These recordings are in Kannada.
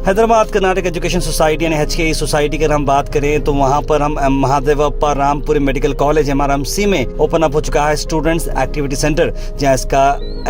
हैदराबाद कर्नाटक एजुकेशन सोसाइटी यानी HKE सोसाइटी की अगर हम बात करें तो वहाँ पर हम महादेवप्पा रामपुरी मेडिकल कॉलेज MRMC में ओपन अप हो चुका है स्टूडेंट्स एक्टिविटी सेंटर, जहाँ इसका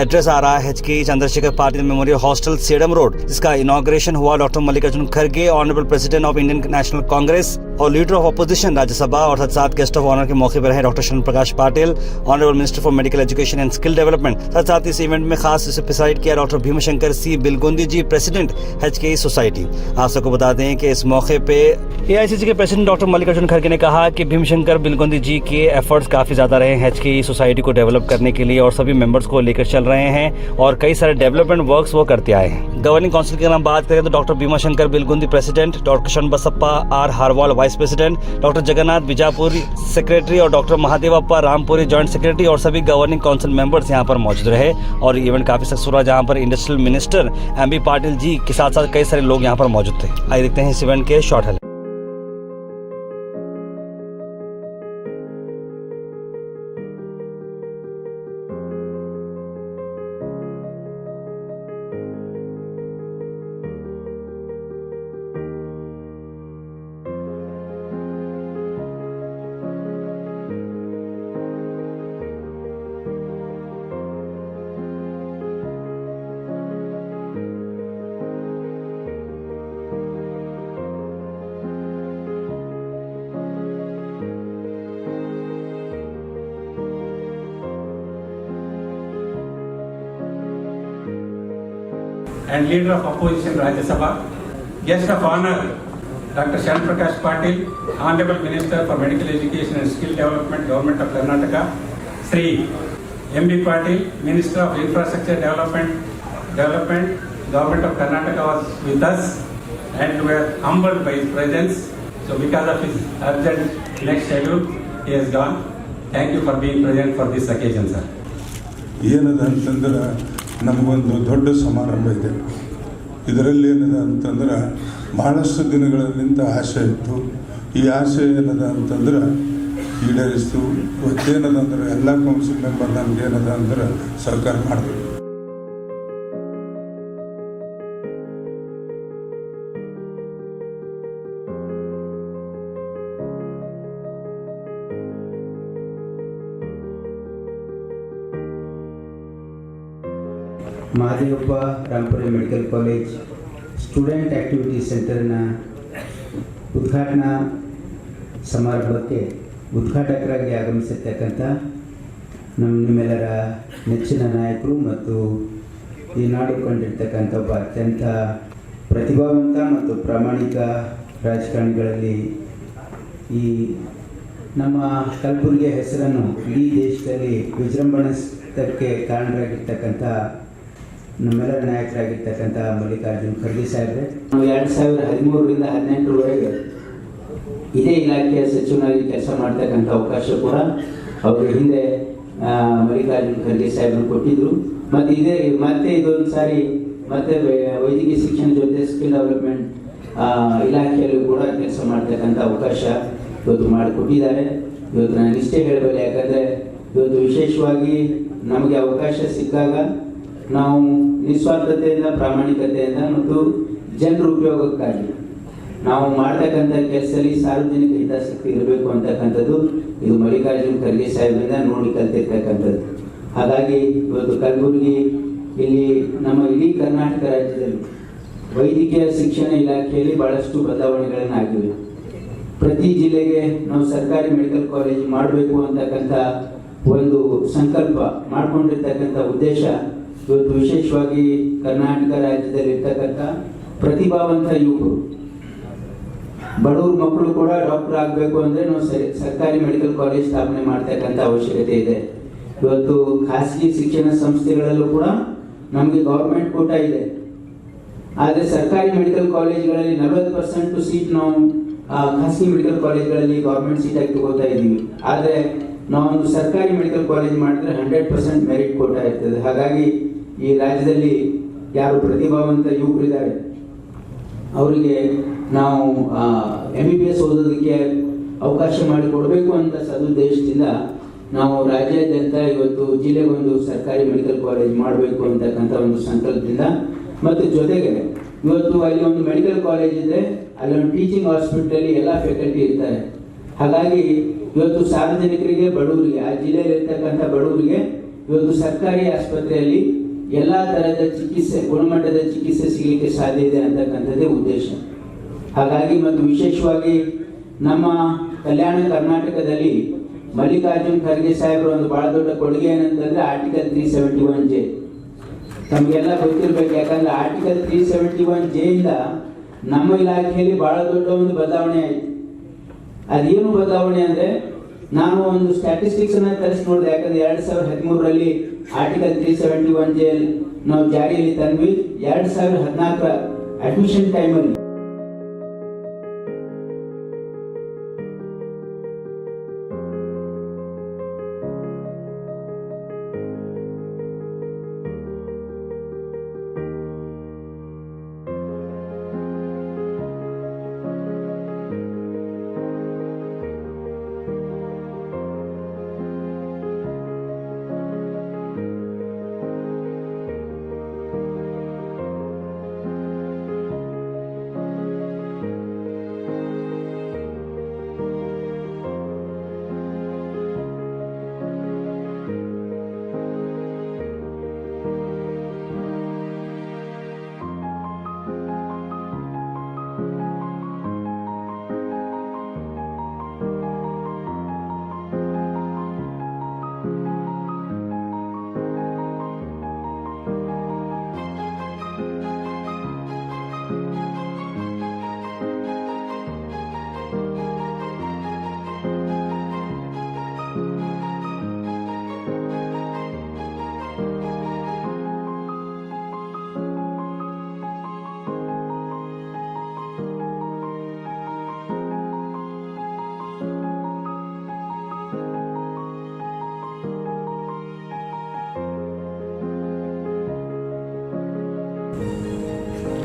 एड्रेस आ रहा है HKE Chandrashekhar Patil memorial hostel sedum road, जिसका इनॉग्रेशन हुआ डॉक्टर मल्लिकार्जुन खड़गे, honourable president of Indian national Congress और लीडर ऑफ अपोजिशन राज्यसभा, और साथ गेस्ट ऑफ ऑनर के मौके पर रहे doctor Sharan Prakash Patil, honourable minister for medical education and skill development. साथ इस इवेंट में खास प्रेसाइड किया doctor Bhimashankar C Bilgundi ji, president HKE society. आप सबको बता दें कि इस मौके पे AICC के प्रेसिडेंट डॉक्टर मल्लिकार्जुन खड़गे ने कहा कि भीमशंकर बिलगुंदी जी के एफर्ट्स काफ़ी ज़्यादा रहे हैं HKE सोसाइटी को डेवलप करने के लिए और सभी मेंबर्स को लेकर चल रहे हैं और कई सारे डेवलपमेंट वर्क्स वो करते आए हैं। गवर्निंग काउंसिल की अगर हम बात करें तो doctor Bhimashankar Bilgundi president, doctor Shanbasappa R Harwal vice president, doctor Jagannath Bijapur secretary और doctor Mahadevappa Rampuri joint secretary और सभी गवर्निंग काउंसिल मेंबर्स यहाँ पर मौजूद रहे और इवेंट काफ़ी सक्सेसफुल रहा, जहाँ पर industrial minister MB Patil ji के साथ साथ कई सारे लोग यहाँ पर मौजूद थे। आइए देखते हैं इस इवेंट के short highlight. and leader of opposition Rajya Sabha, guest of honor Dr. Shran Prakash Patil, Honorable Minister for Medical Education and Skill Development, Government of Karnataka, Sri MB Patil, Minister of Infrastructure Development, Government of Karnataka was with us and we are humbled by his presence. So because of his urgent next schedule, he has gone. Thank you for being present for this occasion, sir. ಏನದ ಅಂತಂದ್ರೆ ನಮಗೊಂದು ದೊಡ್ಡ ಸಮಾರಂಭ ಇದೆ. ಇದರಲ್ಲಿ ಏನದ ಅಂತಂದ್ರೆ ಬಹಳಷ್ಟು ದಿನಗಳಿಂದ ಆಸೆ ಇತ್ತು. ಈ ಆಸೆ ಏನದ ಅಂತಂದ್ರೆ ಈಡೇರಿಸ್ತು. ಇವತ್ತೇನದ ಅಂದ್ರೆ ಎಲ್ಲ ಕೌನ್ಸಿಲ್ ಮೆಂಬರ್ ನಮ್ಗೆ ಏನದ ಅಂದ್ರೆ ಸಹಕಾರ ಮಾಡಿದ್ರು. महादेवप्पा रामपुरी मेडिकल कॉलेज स्टूडेंट एक्टिविटी सेंटर्ನ ಉದ್ಘಾಟನಾ ಸಮಾರಂಭಕ್ಕೆ ಉದ್ಘಾಟಕರಾಗಿ ಆಗಮಿಸಿರ್ತಕ್ಕಂಥ ನಿಮ್ಮೆಲ್ಲರ ನೆಚ್ಚಿನ ನಾಯಕರು ಮತ್ತು ಈ ನಾಡು ಕಂಡಿರ್ತಕ್ಕಂಥ ಒಬ್ಬ ಅತ್ಯಂತ ಪ್ರತಿಭಾವಂತ ಮತ್ತು ಪ್ರಾಮಾಣಿಕ ರಾಜಕಾರಣಿಗಳಲ್ಲಿ ಈ ನಮ್ಮ ಕಲಬುರಗಿ ಹೆಸರನ್ನು ಇಡೀ ದೇಶದಲ್ಲಿ ವಿಜೃಂಭಣೆಗೆ ಕಾರಣರಾಗಿರ್ತಕ್ಕಂಥ ನಮ್ಮೆಲ್ಲರ ನಾಯಕರಾಗಿರ್ತಕ್ಕಂಥ ಮಲ್ಲಿಕಾರ್ಜುನ್ ಖರ್ಗೆ ಸಾಹೇಬ್ರೆ, 2013ರಿಂದ 2018ರವರೆಗೆ ಇದೇ ಇಲಾಖೆಯ ಸಚಿವನಾಗಿ ಕೆಲಸ ಮಾಡ್ತಕ್ಕಂಥ ಅವಕಾಶ ಕೂಡ ಅವರು ಹಿಂದೆ ಮಲ್ಲಿಕಾರ್ಜುನ್ ಖರ್ಗೆ ಸಾಹೇಬರು ಕೊಟ್ಟಿದ್ರು. ಮತ್ತೆ ಇದೊಂದು ಸಾರಿ ಮತ್ತೆ ವೈದ್ಯಕೀಯ ಶಿಕ್ಷಣ ಜೊತೆ ಸ್ಕಿಲ್ ಡೆವಲಪ್ಮೆಂಟ್ ಇಲಾಖೆಯಲ್ಲೂ ಕೂಡ ಕೆಲಸ ಮಾಡ್ತಕ್ಕಂಥ ಅವಕಾಶ ಇವತ್ತು ಮಾಡಿಕೊಟ್ಟಿದ್ದಾರೆ. ಇವತ್ತು ನಾನು ಇಷ್ಟೇ ಹೇಳಬಲ್ಲೆ, ಯಾಕಂದರೆ ಇವತ್ತು ವಿಶೇಷವಾಗಿ ನಮಗೆ ಅವಕಾಶ ಸಿಕ್ಕಾಗ ನಾವು ನಿಸ್ವಾರ್ಥತೆಯಿಂದ, ಪ್ರಾಮಾಣಿಕತೆಯಿಂದ ಮತ್ತು ಜನರ ಉಪಯೋಗಕ್ಕಾಗಿ ನಾವು ಮಾಡ್ತಕ್ಕಂಥ ಕೆಲಸದಲ್ಲಿ ಸಾರ್ವಜನಿಕ ಹಿತಾಸಕ್ತಿ ಇರಬೇಕು ಅಂತಕ್ಕಂಥದ್ದು ಇದು ಮಲ್ಲಿಕಾರ್ಜುನ್ ಖರ್ಗೆ ಸಾಹೇಬರಿಂದ ನೋಡಿ ಕಲ್ತಿರ್ತಕ್ಕಂಥದ್ದು. ಹಾಗಾಗಿ ಇವತ್ತು ಕಲಬುರಗಿ ಇಲ್ಲಿ ನಮ್ಮ ಇಡೀ ಕರ್ನಾಟಕ ರಾಜ್ಯದಲ್ಲಿ ವೈದ್ಯಕೀಯ ಶಿಕ್ಷಣ ಇಲಾಖೆಯಲ್ಲಿ ಬಹಳಷ್ಟು ಬದಲಾವಣೆಗಳನ್ನು ಆಗಿವೆ. ಪ್ರತಿ ಜಿಲ್ಲೆಗೆ ನಾವು ಸರ್ಕಾರಿ ಮೆಡಿಕಲ್ ಕಾಲೇಜ್ ಮಾಡಬೇಕು ಅಂತಕ್ಕಂಥ ಒಂದು ಸಂಕಲ್ಪ ಮಾಡಿಕೊಂಡಿರ್ತಕ್ಕಂಥ ಉದ್ದೇಶ ಇವತ್ತು ವಿಶೇಷವಾಗಿ ಕರ್ನಾಟಕ ರಾಜ್ಯದಲ್ಲಿ ಇರ್ತಕ್ಕಂಥ ಪ್ರತಿಭಾವಂತ ಯುವಕರು, ಬಡವ್ರ ಮಕ್ಕಳು ಕೂಡ ಡಾಕ್ಟರ್ ಆಗಬೇಕು ಅಂದರೆ ನಾವು ಸರ್ಕಾರಿ ಮೆಡಿಕಲ್ ಕಾಲೇಜ್ ಸ್ಥಾಪನೆ ಮಾಡ್ತಕ್ಕಂಥ ಅವಶ್ಯಕತೆ ಇದೆ. ಇವತ್ತು ಖಾಸಗಿ ಶಿಕ್ಷಣ ಸಂಸ್ಥೆಗಳಲ್ಲೂ ಕೂಡ ನಮಗೆ ಗೌರ್ಮೆಂಟ್ ಕೋಟ ಇದೆ, ಆದರೆ ಸರ್ಕಾರಿ ಮೆಡಿಕಲ್ ಕಾಲೇಜ್ಗಳಲ್ಲಿ 40% ಸೀಟ್ ನಾವು ಖಾಸಗಿ ಮೆಡಿಕಲ್ ಕಾಲೇಜ್ಗಳಲ್ಲಿ ಗೌರ್ಮೆಂಟ್ ಸೀಟಾಗಿ ತಗೋತಾ ಇದ್ದೀವಿ. ಆದರೆ ನಾವೊಂದು ಸರ್ಕಾರಿ ಮೆಡಿಕಲ್ ಕಾಲೇಜ್ ಮಾಡಿದ್ರೆ 100% ಮೆರಿಟ್ ಕೋಟ ಇರ್ತದೆ. ಹಾಗಾಗಿ ಈ ರಾಜ್ಯದಲ್ಲಿ ಯಾರು ಪ್ರತಿಭಾವಂತ ಯುವಕರಿದ್ದಾರೆ ಅವರಿಗೆ ನಾವು MBBS ಓದೋದಕ್ಕೆ ಅವಕಾಶ ಮಾಡಿಕೊಡಬೇಕು ಅಂತ ಸದುದ್ದೇಶದಿಂದ ನಾವು ರಾಜ್ಯಾದ್ಯಂತ ಇವತ್ತು ಜಿಲ್ಲೆಗೊಂದು ಸರ್ಕಾರಿ ಮೆಡಿಕಲ್ ಕಾಲೇಜ್ ಮಾಡಬೇಕು ಅಂತಕ್ಕಂಥ ಒಂದು ಸಂಕಲ್ಪದಿಂದ ಮತ್ತು ಜೊತೆಗೆ ಇವತ್ತು ಅಲ್ಲಿ ಒಂದು ಮೆಡಿಕಲ್ ಕಾಲೇಜ್ ಇದೆ, ಅಲ್ಲಿ ಒಂದು ಟೀಚಿಂಗ್ ಹಾಸ್ಪಿಟಲ್ ಎಲ್ಲ ಫ್ಯಾಕಲ್ಟಿ ಇರ್ತಾರೆ. ಹಾಗಾಗಿ ಇವತ್ತು ಸಾರ್ವಜನಿಕರಿಗೆ, ಬಡವರಿಗೆ, ಆ ಜಿಲ್ಲೆಯಲ್ಲಿ ಇರ್ತಕ್ಕಂಥ ಬಡವರಿಗೆ ಇವತ್ತು ಸರ್ಕಾರಿ ಆಸ್ಪತ್ರೆಯಲ್ಲಿ ಎಲ್ಲ ತರಹದ ಚಿಕಿತ್ಸೆ, ಗುಣಮಟ್ಟದ ಚಿಕಿತ್ಸೆ ಸಿಗಲಿಕ್ಕೆ ಸಾಧ್ಯ ಇದೆ ಅಂತಕ್ಕಂಥದ್ದೇ ಉದ್ದೇಶ. ಹಾಗಾಗಿ ಮತ್ತು ವಿಶೇಷವಾಗಿ ನಮ್ಮ ಕಲ್ಯಾಣ ಕರ್ನಾಟಕದಲ್ಲಿ ಮಲ್ಲಿಕಾರ್ಜುನ್ ಖರ್ಗೆ ಸಾಹೇಬರ ಒಂದು ಬಹಳ ದೊಡ್ಡ ಕೊಡುಗೆ ಏನಂತಂದ್ರೆ ಆರ್ಟಿಕಲ್ 371J. ನಮಗೆಲ್ಲ ಗೊತ್ತಿರ್ಬೇಕು, ಯಾಕಂದ್ರೆ ಆರ್ಟಿಕಲ್ 371J ಇಂದ ನಮ್ಮ ಇಲಾಖೆಯಲ್ಲಿ ಬಹಳ ದೊಡ್ಡ ಒಂದು ಬದಲಾವಣೆ ಆಯಿತು. ಅದೇನು ಬದಲಾವಣೆ ಅಂದ್ರೆ, ನಾನು ಒಂದು ಸ್ಟ್ಯಾಟಿಸ್ಟಿಕ್ಸ್ ಅನ್ನ ತರಿಸಿ ನೋಡಿದೆ. ಯಾಕಂದ್ರೆ 2013ರಲ್ಲಿ ಆರ್ಟಿಕಲ್ 371J ನಾವು ಜಾರಿಯಲ್ಲಿ ತಂದ್ವಿ. 2014ರ ಅಡ್ಮಿಷನ್ ಟೈಮಲ್ಲಿ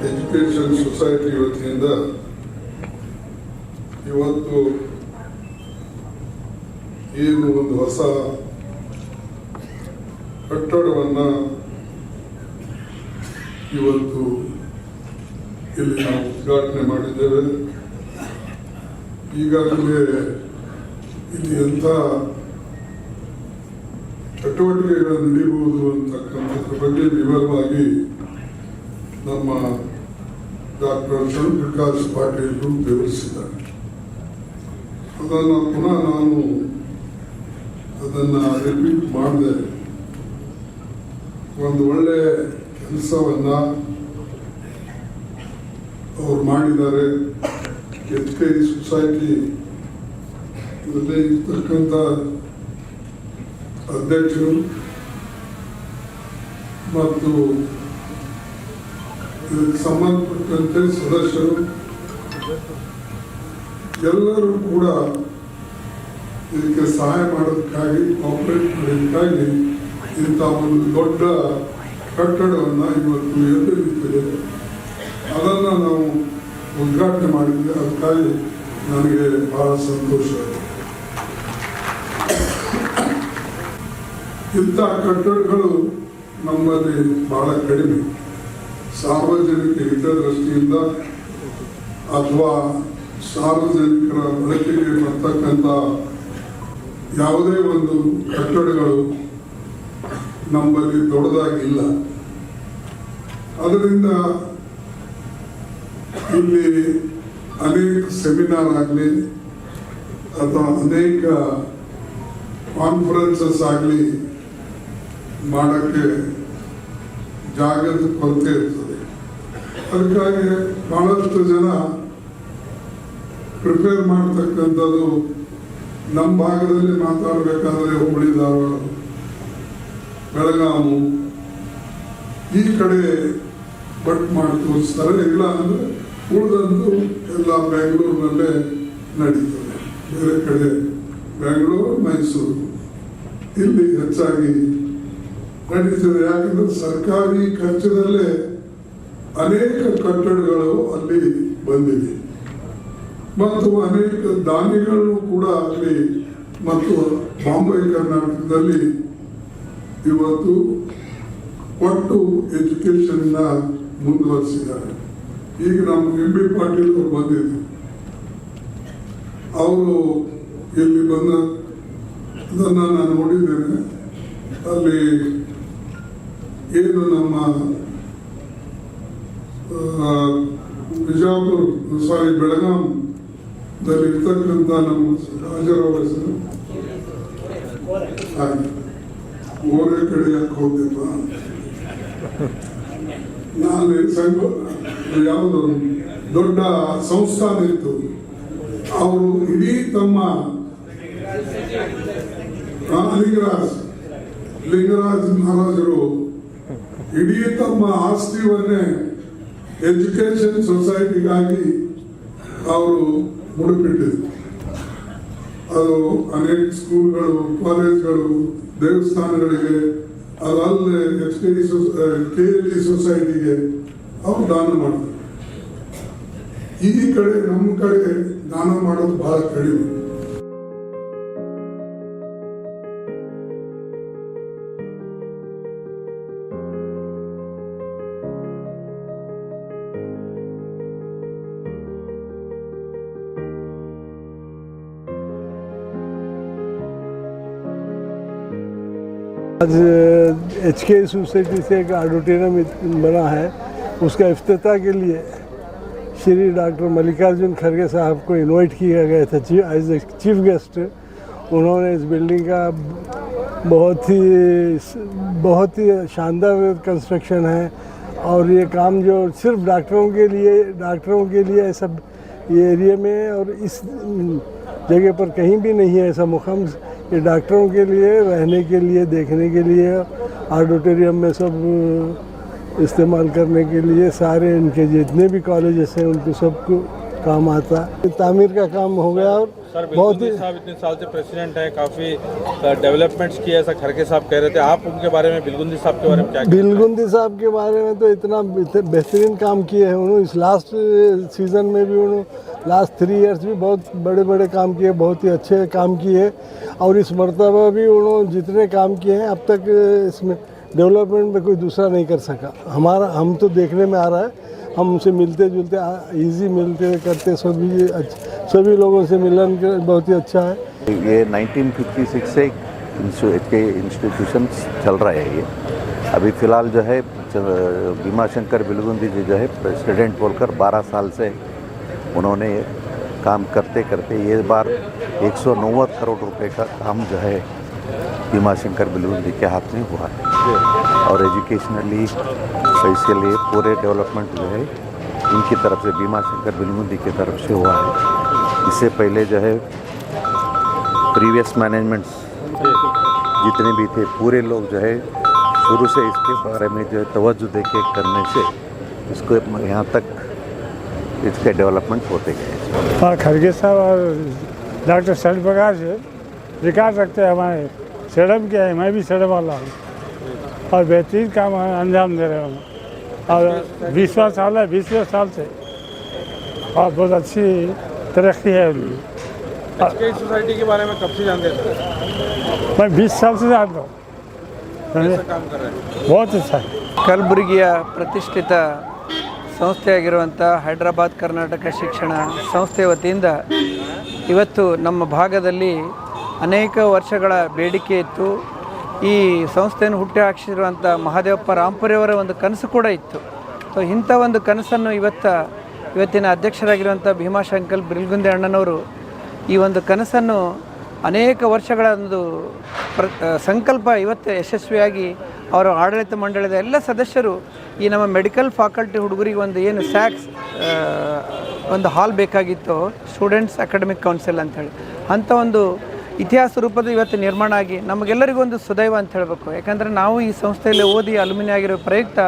ಎಜುಕೇಶನ್ ಸೊಸೈಟಿ ವತಿಯಿಂದ ಇವತ್ತು ಏನು ಒಂದು ಹೊಸ ಕಟ್ಟಡವನ್ನು ಇವತ್ತು ಇಲ್ಲಿ ನಾವು ಉದ್ಘಾಟನೆ ಮಾಡಿದ್ದೇವೆ. ಈಗಾಗಲೇ ಇಲ್ಲಿ ಎಂಥ ಚಟುವಟಿಕೆಗಳು ನಡೆಯಬಹುದು ಅಂತಕ್ಕಂಥದ್ರ ಬಗ್ಗೆ ವಿವರವಾಗಿ ನಮ್ಮ ಡಾಕ್ಟರ್ ಚಂದ್ರಪ್ರಕಾಶ್ ಪಾಟೀಲ್ ವಿವರಿಸಿದ್ದಾರೆ. ಅದನ್ನು ಪುನಃ ನಾನು ಅದನ್ನು ರಿಪೀಟ್ ಮಾಡಿದೆ. ಒಂದು ಒಳ್ಳೆ ಕೆಲಸವನ್ನ ಅವ್ರು ಮಾಡಿದ್ದಾರೆ. HKE ಸೊಸೈಟಿ ಇದರಲ್ಲಿ ಇರ್ತಕ್ಕಂಥ ಅಧ್ಯಕ್ಷರು ಮತ್ತು ಇದಕ್ಕೆ ಸಂಬಂಧಪಟ್ಟಂತೆ ಸದಸ್ಯರು ಎಲ್ಲರೂ ಕೂಡ ಇದಕ್ಕೆ ಸಹಾಯ ಮಾಡೋದಕ್ಕಾಗಿ, ಆಪರೇಟ್ ಮಾಡೋದಕ್ಕಾಗಿ ಇಂಥ ಒಂದು ದೊಡ್ಡ ಕಟ್ಟಡವನ್ನು ಇವತ್ತು ಎದ್ದು ನಿಂತಿದೆ. ಅದನ್ನು ನಾವು ಉದ್ಘಾಟನೆ ಮಾಡಿದ್ವಿ. ಅದಕ್ಕಾಗಿ ನನಗೆ ಬಹಳ ಸಂತೋಷ ಇದೆ. ಇಂಥ ಕಟ್ಟಡಗಳು ನಮ್ಮಲ್ಲಿ ಬಹಳ ಕಡಿಮೆ. ಸಾರ್ವಜನಿಕ ಹಿತದೃಷ್ಟಿಯಿಂದ ಅಥವಾ ಸಾರ್ವಜನಿಕರ ಬಳಕೆಗೆ ಬರ್ತಕ್ಕಂಥ ಯಾವುದೇ ಒಂದು ಕಟ್ಟಡಗಳು ನಮ್ಮಲ್ಲಿ ದೊಡ್ಡದಾಗಿಲ್ಲ. ಅದರಿಂದ ಇಲ್ಲಿ ಅನೇಕ ಸೆಮಿನಾರ್ ಆಗಲಿ ಅಥವಾ ಅನೇಕ ಕಾನ್ಫರೆನ್ಸಸ್ ಆಗಲಿ ಮಾಡೋಕ್ಕೆ ಜಾಗದ ಕೊರತೆ ಇರ್ತದೆ. ಅದಕ್ಕಾಗಿ ಬಹಳಷ್ಟು ಜನ ಪ್ರಿಪೇರ್ ಮಾಡ್ತಕ್ಕಂಥದ್ದು ನಮ್ಮ ಭಾಗದಲ್ಲಿ ಮಾತಾಡಬೇಕಾದ್ರೆ ಹುಬ್ಬಳ್ಳಿ, ಧಾರವಾಡ, ಬೆಳಗಾವಿ ಈ ಕಡೆ ಬಟ್ ಮಾಡಿ ತೋರಿಸ್ತಾರೆ. ಇಲ್ಲ ಅಂದ್ರೆ ಉಳಿದಂದು ಎಲ್ಲ ಬೆಂಗಳೂರಿನಲ್ಲೇ ನಡೀತದೆ. ಬೇರೆ ಕಡೆ ಬೆಂಗಳೂರು, ಮೈಸೂರು ಇಲ್ಲಿ ಹೆಚ್ಚಾಗಿ ನಡೀತದೆ. ಯಾಕಂದ್ರೆ ಸರ್ಕಾರಿ ಖರ್ಚದಲ್ಲೇ ಅನೇಕ ಕಟ್ಟಡಗಳು ಅಲ್ಲಿ ಬಂದಿವೆ ಮತ್ತು ಅನೇಕ ದಾನಿಗಳು ಕೂಡ ಅಲ್ಲಿ ಮತ್ತು ಬಾಂಬೆ ಕರ್ನಾಟಕದಲ್ಲಿ ಇವತ್ತು ಒಟ್ಟು ಎಜುಕೇಶನ್ ಮುಂದುವರಿಸಿದ್ದಾರೆ. ಈಗ ನಮ್ಮ ಎಂ ಬಿ ಪಾಟೀಲ್ ಅವರು ಬಂದಿದ್ರು. ಅವರು ಇಲ್ಲಿ ಬಂದ ಅದನ್ನು ನಾನು ನೋಡಿದ್ದೇನೆ. ಅಲ್ಲಿ ಏನು ನಮ್ಮ ಬೆಳಗಾಂದಲ್ಲಿ ಇರ್ತಕ್ಕಂಥ ನಮ್ಮ ರಾಜರಾವ್ ಹೆಸರು ಓರೇ ಕಡೆ ಯಾಕೆ ಹೋಗ್ಯಪ್ಪ, ನಾನು ಯಾವುದು ದೊಡ್ಡ ಸಂಸ್ಥಾನ ಇತ್ತು. ಅವರು ಇಡೀ ತಮ್ಮ ಲಿಂಗರಾಜ್ ಮಹಾರಾಜರು ಇಡೀ ತಮ್ಮ ಆಸ್ತಿವನ್ನೇ ಎಜುಕೇಶನ್ ಸೊಸೈಟಿಗಾಗಿ ಅವರು ಮುಡುಪಿಟ್ಟಿದ್ರು. ಅದು ಅನೇಕ ಸ್ಕೂಲ್ಗಳು, ಕಾಲೇಜ್ಗಳು, ದೇವಸ್ಥಾನಗಳಿಗೆ, ಅದಲ್ಲದೆ KLE ಸೊಸೈಟಿಗೆ ಅವರು ದಾನ ಮಾಡಿದ್ರು. ಈ ಕಡೆ ನಮ್ಮ ಕಡೆ ದಾನ ಮಾಡೋದು ಬಹಳ ಕಡಿಮೆ. आज HK सोसाइटी से एक ऑडिटोरियम बना है, उसका इफ्तिताह के लिए श्री डॉक्टर मल्लिकार्जुन खड़गे साहब को इनवाइट किया गया था एज ए चीफ गेस्ट। उन्होंने इस बिल्डिंग का बहुत ही शानदार कंस्ट्रक्शन है और ये काम जो सिर्फ डॉक्टरों के लिए सब ये एरिया में और इस जगह पर कहीं भी नहीं है ऐसा मुकाम। ये डॉक्टरों के लिए, रहने के लिए, देखने के लिए, ऑडिटोरियम में सब इस्तेमाल करने के लिए सारे इनके जितने भी कॉलेजेस हैं उनको सबको काम आता है। तामीर का काम हो गया और बहुत ही साहब इतने साल से प्रेसिडेंट हैं, काफ़ी डेवलपमेंट किया ऐसा खड़गे साहब कह रहे थे। आप उनके बारे में, बिलगुंदी साहब के बारे में क्या? बिलगुंदी साहब के बारे में तो इतना बेहतरीन काम किए हैं उन्होंने। इस लास्ट सीज़न में भी उन्होंने लास्ट 3 इयर्स भी बहुत बड़े बड़े काम किए, बहुत ही अच्छे काम किए। और इस मरतबा भी उन्होंने जितने काम किए हैं अब तक इसमें डेवलपमेंट में कोई दूसरा नहीं कर सका। हम तो देखने में आ रहा है, हम उनसे मिलते जुलते इजी मिलते करते सभी लोगों से मिलन बहुत ही अच्छा है। ये 1956 से के इंस्टीट्यूशन चल रहा है। ये अभी फ़िलहाल जो है भीमाशंकर बिलगुंदी जी जो है प्रेसिडेंट बोलकर 12 साल से उन्होंने काम करते करते ये बार 190 करोड़ रुपए का काम जो है भीमाशंकर बिलगुंदी के हाथ में हुआ है। और एजुकेशनली स्पेशली पूरे डेवलपमेंट जो है इनकी तरफ से, भीमाशंकर बिलगुंदी की तरफ से हुआ है। इससे पहले जो है प्रीवियस मैनेजमेंट्स जितने भी थे पूरे लोग जो है शुरू से इसके बारे में जो है तवज्जो देके करने से इसको यहाँ तक इसके डेवलपमेंट होते गए। हाँ, खड़गे साहब और डॉक्टर शरण प्रकाश विकास रखते हैं। हमारे सड़म किया है, मैं भी सड़म वाला हूँ और बेहतरीन काम अंजाम दे रहे हूँ और 20वां साल है, 20वें साल से और बहुत अच्छी तरक्की है उनकी। HK सोसाइटी के बारे में कब से जानते थे? मैं 20 साल से जानता हूँ। कैसा काम कर रहे हैं? बहुत अच्छा है। ಕಲಬುರಗಿಯ ಪ್ರತಿಷ್ಠಿತ ಸಂಸ್ಥೆಯಾಗಿರುವಂಥ ಹೈದರಾಬಾದ್ ಕರ್ನಾಟಕ ಶಿಕ್ಷಣ ಸಂಸ್ಥೆ ವತಿಯಿಂದ ಇವತ್ತು ನಮ್ಮ ಭಾಗದಲ್ಲಿ ಅನೇಕ ವರ್ಷಗಳ ಬೇಡಿಕೆ ಇತ್ತು. ಈ ಸಂಸ್ಥೆಯನ್ನು ಹುಟ್ಟಿ ಹಾಕಿಸಿರುವಂಥ ಮಹಾದೇವಪ್ಪ ರಾಂಪುರಿಯವರ ಒಂದು ಕನಸು ಕೂಡ ಇತ್ತು. ಸೊ ಇಂಥ ಒಂದು ಕನಸನ್ನು ಇವತ್ತಿನ ಅಧ್ಯಕ್ಷರಾಗಿರುವಂಥ ಭೀಮಾಶಂಕರ್ ಬಿಲ್ಗುಂದಿ ಅಣ್ಣನವರು ಈ ಒಂದು ಕನಸನ್ನು ಅನೇಕ ವರ್ಷಗಳ ಒಂದು ಸಂಕಲ್ಪ ಇವತ್ತು ಯಶಸ್ವಿಯಾಗಿ ಅವರ ಆಡಳಿತ ಮಂಡಳಿದ ಎಲ್ಲ ಸದಸ್ಯರು ಈ ನಮ್ಮ ಮೆಡಿಕಲ್ ಫ್ಯಾಕಲ್ಟಿ ಹುಡುಗರಿಗೆ ಒಂದು ಏನು ಸ್ಯಾಕ್ಸ್ ಒಂದು ಹಾಲ್ ಬೇಕಾಗಿತ್ತು, ಸ್ಟೂಡೆಂಟ್ಸ್ ಅಕಾಡೆಮಿಕ್ ಕೌನ್ಸಿಲ್ ಅಂಥೇಳಿ, ಅಂಥ ಒಂದು ಇತಿಹಾಸ ರೂಪದ ಇವತ್ತು ನಿರ್ಮಾಣ ಆಗಿ ನಮಗೆಲ್ಲರಿಗೂ ಒಂದು ಸುದೈವ ಅಂತ ಹೇಳಬೇಕು. ಯಾಕಂದರೆ ನಾವು ಈ ಸಂಸ್ಥೆಯಲ್ಲಿ ಓದಿ ಅಲುಮಿನಿ ಆಗಿರೋ ಪ್ರಯುಕ್ತ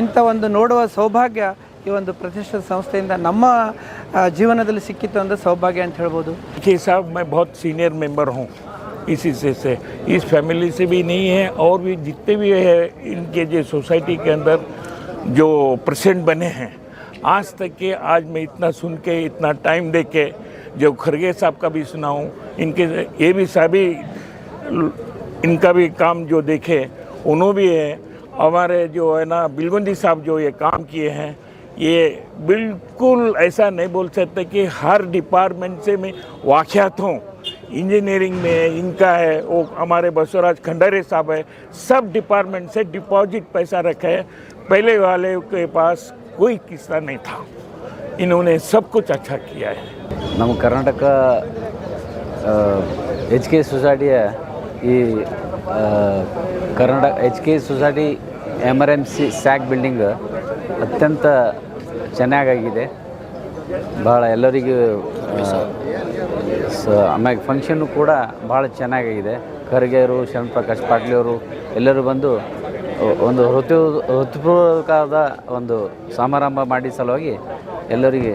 ಇಂಥ ಒಂದು ನೋಡುವ ಸೌಭಾಗ್ಯ ಈ ಒಂದು ಪ್ರತಿಷ್ಠಿತ ಸಂಸ್ಥೆಯಿಂದ ನಮ್ಮ ಜೀವನದಲ್ಲಿ ಸಿಕ್ಕಿತ್ತು ಅಂದರೆ ಸೌಭಾಗ್ಯ ಅಂತ ಹೇಳ್ಬೋದು. साहब मैं बहुत सीनियर मेंबर हूँ इसी से इस फैमिली से भी नहीं है और भी जितने भी है इनके जो सोसाइटी के अंदर जो प्रेसिडेंट बने हैं आज तक के, आज मैं इतना सुन के इतना टाइम दे के जो खड़गे साहब का भी सुना हूँ, इनके ये भी सभी इनका भी काम जो देखे उन्होंने भी है। हमारे जो है ना बिलगुंदी साहब जो ये काम किए हैं ये बिल्कुल ऐसा नहीं बोल सकते कि हर डिपार्टमेंट से मैं वाक़ियात हूँ। इंजीनियरिंग में इनका है, वो हमारे बसवराज खंडारे साहब है, सब डिपार्टमेंट से डिपॉजिट पैसा रखा है। पहले वाले के पास कोई किस्सा नहीं था, इन्होंने सब कुछ अच्छा किया है। ನಮ್ಮ ಕರ್ನಾಟಕ ಎಚ್ ಕೆ ಸೊಸೈಟಿಯ ಈ Karnataka H K society MRMC sack building ಅತ್ಯಂತ ಚೆನ್ನಾಗಾಗಿದೆ. ಭಾಳ ಎಲ್ಲರಿಗೂ ಆಮೇಲೆ ಫಂಕ್ಷನ್ನು ಕೂಡ ಭಾಳ ಚೆನ್ನಾಗಿದೆ. ಖರ್ಗೆ ಅವರು, ಶರಣ್ ಪ್ರಕಾಶ್ ಪಾಟೀಲ್ ಅವರು ಎಲ್ಲರೂ ಬಂದು ಒಂದು ಹೃತ್ಪೂರ್ವಕವಾದ ಒಂದು ಸಮಾರಂಭ ಮಾಡಿ ಸಲುವಾಗಿ ಎಲ್ಲರಿಗೆ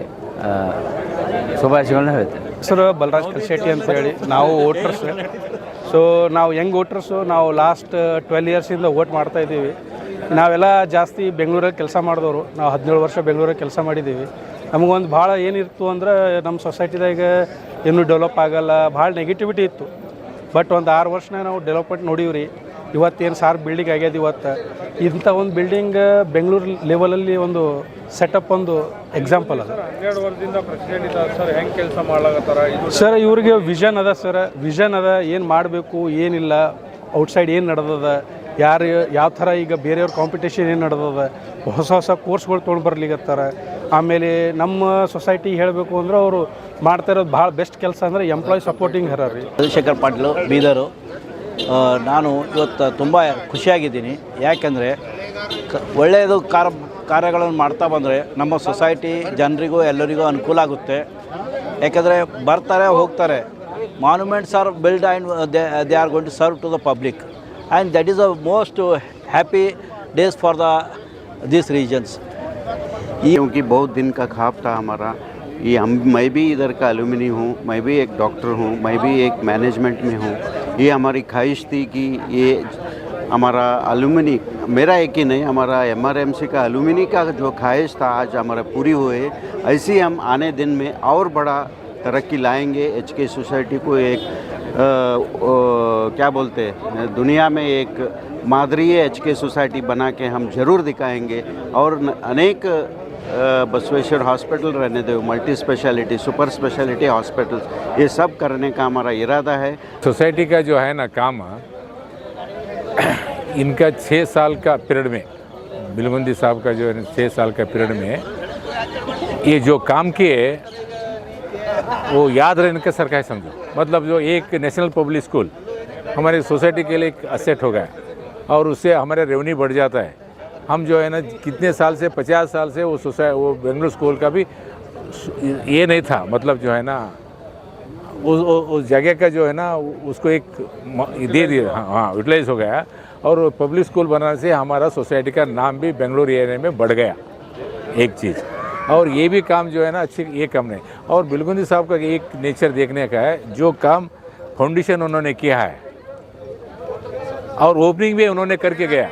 ಶುಭಾಶಯಗಳನ್ನ ಹೇಳ್ತೇನೆ. ಹೆಸರು ಬಲರಾಜ್ ಕಲ್ಶೆಟ್ಟಿ ಅಂತ ಹೇಳಿ, ನಾವು ವೋಟರ್ಸ್. ಸೊ ನಾವು ಯಂಗ್ ವೋಟರ್ಸು, ನಾವು ಲಾಸ್ಟ್ 12 ಇಯರ್ಸಿಂದ ವೋಟ್ ಮಾಡ್ತಾಯಿದ್ದೀವಿ. ನಾವೆಲ್ಲ ಜಾಸ್ತಿ ಬೆಂಗಳೂರಲ್ಲಿ ಕೆಲಸ ಮಾಡಿದವರು. ನಾವು 17 ವರ್ಷ ಬೆಂಗಳೂರಲ್ಲಿ ಕೆಲಸ ಮಾಡಿದ್ದೀವಿ. ನಮಗೊಂದು ಭಾಳ ಏನಿತ್ತು ಅಂದ್ರೆ ನಮ್ಮ ಸೊಸೈಟಿದಾಗ ಇನ್ನೂ ಡೆವಲಪ್ ಆಗಲ್ಲ, ಭಾಳ ನೆಗೆಟಿವಿಟಿ ಇತ್ತು. ಬಟ್ ಒಂದು 6 ವರ್ಷನಾಗ ನಾವು ಡೆವಲಪ್ಮೆಂಟ್ ನೋಡೀವ್ರಿ. ಇವತ್ತೇನು ಸಾರ್ ಬಿಲ್ಡಿಂಗ್ ಆಗ್ಯದ. ಇವತ್ತು ಇಂಥ ಒಂದು ಬಿಲ್ಡಿಂಗ್ ಬೆಂಗಳೂರು ಲೆವೆಲಲ್ಲಿ ಒಂದು ಸೆಟಪ್ ಒಂದು ಎಕ್ಸಾಂಪಲ್ ಅದ. 12 ವರ್ಷದಿಂದ ಪ್ರೆಸಿಡೆಂಟ್ ಇದ್ದಾರೆ ಸರ್, ಹೆಂಗೆ ಕೆಲಸ ಮಾಡ್ಲಾಗತ್ತಾರ? ಸರ್ ಇವ್ರಿಗೆ ವಿಷನ್ ಅದ ಸರ್, ವಿಷನ್ ಅದ, ಏನು ಮಾಡಬೇಕು ಏನಿಲ್ಲ, ಔಟ್ಸೈಡ್ ಏನು ನಡೆದದ, ಯಾರು ಯಾವ ಥರ ಈಗ ಬೇರೆಯವ್ರ ಕಾಂಪಿಟೇಷನ್ ಏನು ನಡೆದದ, ಹೊಸ ಹೊಸ ಕೋರ್ಸ್ಗಳು ತೊಗೊಂಡು ಬರ್ಲಿಕ್ಕತ್ತಾರ. ಆಮೇಲೆ ನಮ್ಮ ಸೊಸೈಟಿ ಹೇಳಬೇಕು ಅಂದ್ರೆ ಅವರು ಮಾಡ್ತಾ ಇರೋದು ಭಾಳ ಬೆಸ್ಟ್ ಕೆಲಸ ಅಂದರೆ ಎಂಪ್ಲಾಯ್ ಸಪೋರ್ಟಿಂಗ್ ಹರ ರೀ. ಚಂದ್ರಶೇಖರ್ ಪಾಟೀಲು, ಬೀದರು. ನಾನು ಇವತ್ತು ತುಂಬ ಖುಷಿಯಾಗಿದ್ದೀನಿ. ಯಾಕೆಂದರೆ ಒಳ್ಳೆಯದು ಕಾರ್ಯಗಳನ್ನು ಮಾಡ್ತಾ ಬಂದರೆ ನಮ್ಮ ಸೊಸೈಟಿ ಜನರಿಗೂ ಎಲ್ಲರಿಗೂ ಅನುಕೂಲ ಆಗುತ್ತೆ. ಯಾಕೆಂದರೆ ಬರ್ತಾರೆ ಹೋಗ್ತಾರೆ, monuments are build and they are going to serve to the public, and that is the most happy days for these regions. क्योंकि बहुत दिन का ख्वाब था हमारा ये, मैं भी इधर का एलुमनी हूँ, मैं भी एक डॉक्टर हूँ, मैं भी एक मैनेजमेंट में हूँ. ये हमारी ख्वाहिश थी कि ये हमारा एलुमनी, मेरा एक ही नहीं, हमारा MRMC का एलुमनी का जो ख्वाहिश था आज हमारा पूरी हुए. ऐसे ही हम आने दिन में और बड़ा तरक्की लाएंगे. HK सोसाइटी को एक क्या बोलते हैं, दुनिया में एक मादरी HK सोसाइटी बना के हम ज़रूर दिखाएंगे. और अनेक बसवेश्वर हॉस्पिटल रहने दो, multi speciality, super speciality hospital, ये सब करने का हमारा इरादा है. सोसाइटी का जो है ना काम, इनका 6 साल का पीरियड में, बिलगुंदी साहब का जो है 6 साल का पीरियड में ये जो काम किए वो याद रहने का सरकार समझो. मतलब जो एक नेशनल पब्लिक स्कूल हमारी सोसाइटी के लिए एक असेट हो गया और उससे हमारा रेवेन्यू बढ़ जाता है. हम जो है ना कितने साल से 50 साल से वो बेंगलुरु स्कूल का भी ये नहीं था. मतलब जो है ना उस जगह का जो है ना उसको एक दे दिया, हाँ यूटिलाइज हो गया. और पब्लिक स्कूल बनाने से हमारा सोसाइटी का नाम भी बेंगलुरु एरिया में बढ़ गया, एक चीज़. और ये भी काम जो है ना अच्छी, ये काम नहीं. और बिलगुंदी साहब का एक नेचर देखने का है, जो काम फाउंडेशन उन्होंने किया है और ओपनिंग भी उन्होंने करके गया.